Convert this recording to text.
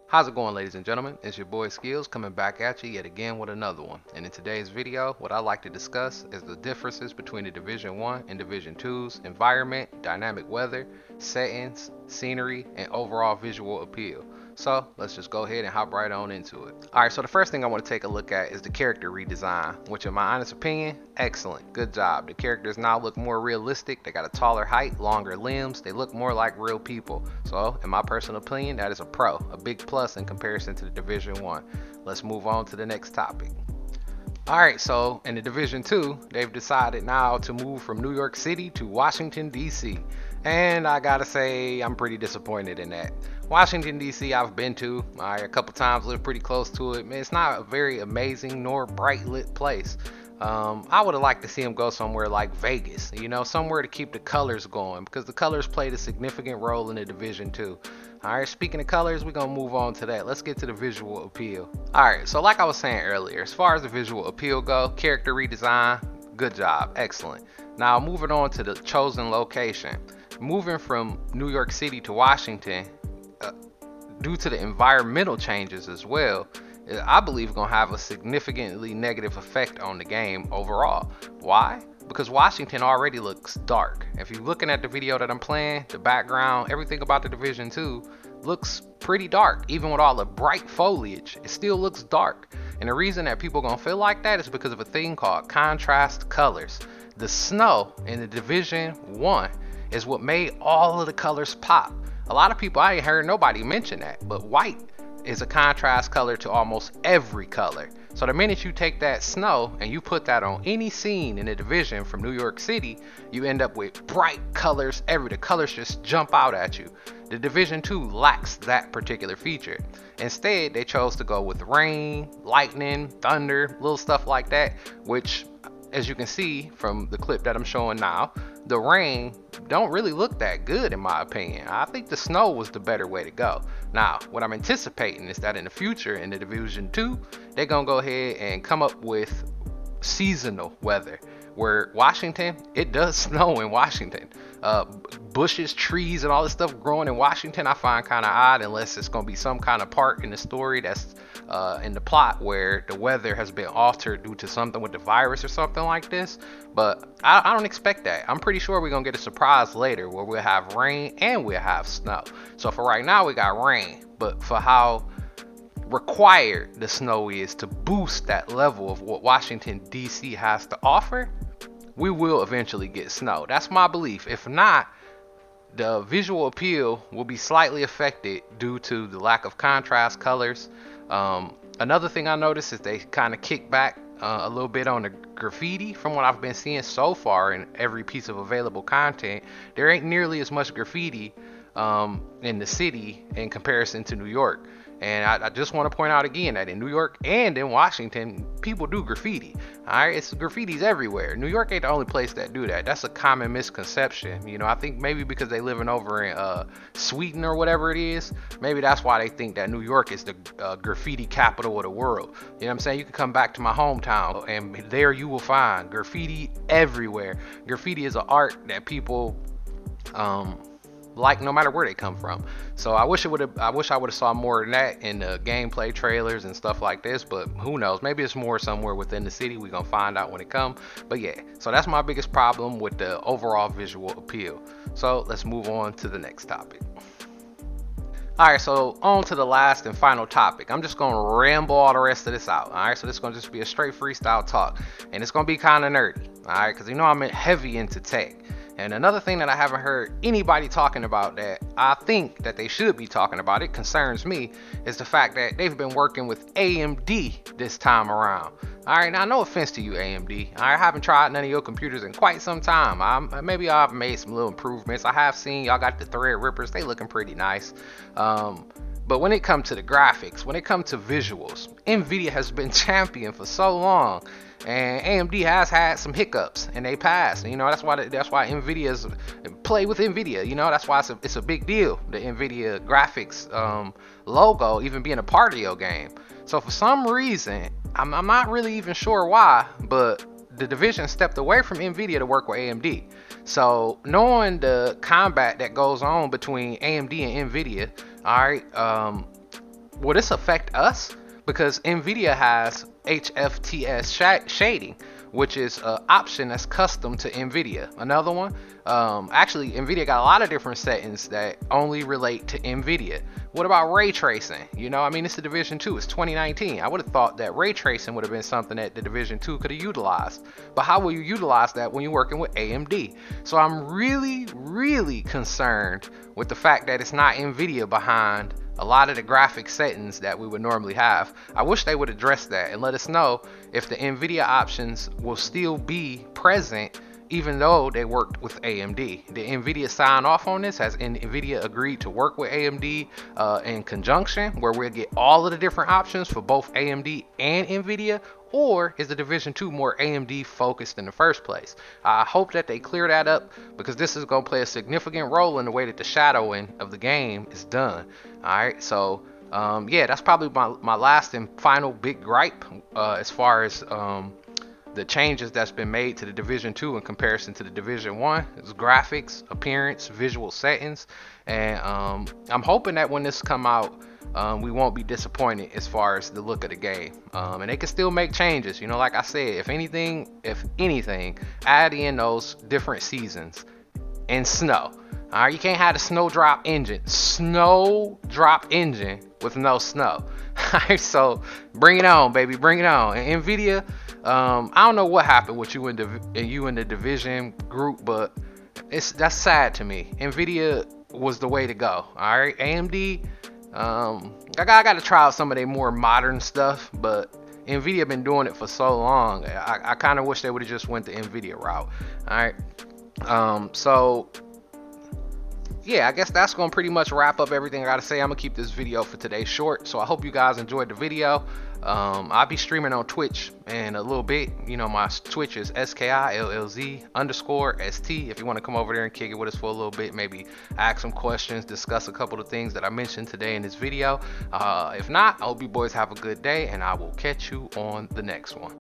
How's it going, ladies and gentlemen? It's your boy Skills coming back at you yet again with another one. And in today's video, what I like to discuss is the differences between the Division 1 and Division 2's environment, dynamic weather, settings, scenery, and overall visual appeal. So let's just go ahead and hop right on into it. Alright, so the first thing I want to take a look at is the character redesign, which in my honest opinion, excellent. Good job. The characters now look more realistic. They got a taller height, longer limbs. They look more like real people. So in my personal opinion, that is a pro, a big plus in comparison to the Division 1. Let's move on to the next topic. Alright, so in the Division 2, they've decided now to move from New York City to Washington, D.C. And I gotta say, I'm pretty disappointed in that. Washington, D.C. I've been to a couple times, lived pretty close to it. Man, it's not a very amazing nor bright lit place. I would have liked to see him go somewhere like Vegas, somewhere to keep the colors going, because the colors played a significant role in the Division 2. Alright, speaking of colors, we're going to move on to that. Let's get to the visual appeal. Alright, so like I was saying earlier, as far as the visual appeal go, character redesign, good job, excellent. Now moving on to the chosen location. Moving from New York City to Washington, due to the environmental changes as well, I believe going to have a significantly negative effect on the game overall. Why? Because Washington already looks dark. If you're looking at the video that I'm playing, the background, everything about the Division 2 looks pretty dark. Even with all the bright foliage, it still looks dark. And the reason that people are going to feel like that is because of a thing called contrast colors. The snow in the Division 1 is what made all of the colors pop. A lot of people, I ain't heard nobody mention that, but white is a contrast color to almost every color. So the minute you take that snow and you put that on any scene in the Division from New York City, you end up with bright colors the colors just jump out at you. The Division 2 lacks that particular feature. Instead, they chose to go with rain, lightning, thunder, little stuff like that, which, as you can see from the clip that I'm showing now, the rain don't really look that good in my opinion. I think the snow was the better way to go. Now, what I'm anticipating is that in the future, in the Division 2, they're gonna go ahead and come up with seasonal weather, where Washington, it does snow in Washington. Bushes, trees, and all this stuff growing in Washington, I find kind of odd, unless it's going to be some kind of part in the story that's in the plot where the weather has been altered due to something with the virus or something like this. But I don't expect that. I'm pretty sure we're going to get a surprise later where we'll have rain and we'll have snow. So for right now, we got rain, but for how required the snow is to boost that level of what Washington, D.C. has to offer, we will eventually get snow. That's my belief. If not, the visual appeal will be slightly affected due to the lack of contrast colors. Another thing I noticed is they kind of kick back a little bit on the graffiti. From what I've been seeing so far in every piece of available content, there ain't nearly as much graffiti in the city in comparison to New York. And I just want to point out again that in New York and in Washington, people do graffiti. Alright, it's graffiti's everywhere. New York ain't the only place that do that. That's a common misconception. I think maybe because they living over in Sweden or whatever it is, maybe that's why they think that New York is the graffiti capital of the world. You know what I'm saying? You can come back to my hometown and there you will find graffiti everywhere. Graffiti is an art that people like no matter where they come from. So I wish I would have saw more of that in the gameplay trailers and stuff like this, but who knows, maybe it's more somewhere within the city. We're gonna find out when it comes. But yeah, so that's my biggest problem with the overall visual appeal. So let's move on to the next topic. Alright, so on to the last and final topic. I'm just gonna ramble all the rest of this out. Alright, so this is gonna just be a straight freestyle talk, and it's gonna be kind of nerdy. Alright, because I'm heavy into tech. And another thing that I haven't heard anybody talking about that I think that they should be talking about, it concerns me, is the fact that they've been working with AMD this time around. Alright, now no offense to you, AMD. I haven't tried none of your computers in quite some time. Maybe I've made some little improvements. I have seen y'all got the Threadrippers. They looking pretty nice. But when it comes to the graphics, when it comes to visuals, NVIDIA has been champion for so long. And AMD has had some hiccups, and they passed. That's why NVIDIA's play with NVIDIA. That's why it's a big deal. The NVIDIA graphics logo even being a part of your game. So for some reason, I'm not really even sure why, but the division stepped away from NVIDIA to work with AMD. So knowing the combat that goes on between AMD and NVIDIA, all right, will this affect us? Because NVIDIA has HFTS shading, which is an option that's custom to NVIDIA. Another one, actually NVIDIA got a lot of different settings that only relate to NVIDIA. What about ray tracing? You know, I mean, it's the Division 2, it's 2019. I would have thought that ray tracing would have been something that the Division 2 could have utilized. But how will you utilize that when you're working with AMD? So I'm really concerned with the fact that it's not NVIDIA behind a lot of the graphic settings that we would normally have. I wish they would address that and let us know if the NVIDIA options will still be present even though they worked with AMD. Did NVIDIA sign off on this? Has NVIDIA agreed to work with AMD in conjunction where we'll get all of the different options for both AMD and NVIDIA? Or is the Division 2 more AMD focused in the first place? I hope that they clear that up, because this is going to play a significant role in the way that the shadowing of the game is done. Alright, so yeah, that's probably my last and final big gripe as far as the changes that's been made to the Division 2 in comparison to the Division 1. It's graphics, appearance, visual settings, and I'm hoping that when this come out, we won't be disappointed as far as the look of the game, and they can still make changes. You know, like I said, if anything, add in those different seasons and snow. All right, you can't have a snowdrop engine with no snow. All right, so bring it on, baby, bring it on. And NVIDIA, I don't know what happened with you in the Division group, but that's sad to me. NVIDIA was the way to go. All right, AMD, I gotta try out some of their more modern stuff, but NVIDIA been doing it for so long. I kind of wish they would have just went the NVIDIA route. All right, so yeah, I guess that's gonna pretty much wrap up everything I gotta say. I'm gonna keep this video for today short, so I hope you guys enjoyed the video. I'll be streaming on Twitch in a little bit. You know, my Twitch is SKILLZ_ST. If you want to come over there and kick it with us for a little bit, maybe ask some questions, discuss a couple of things that I mentioned today in this video. If not, I hope you boys have a good day, and I will catch you on the next one.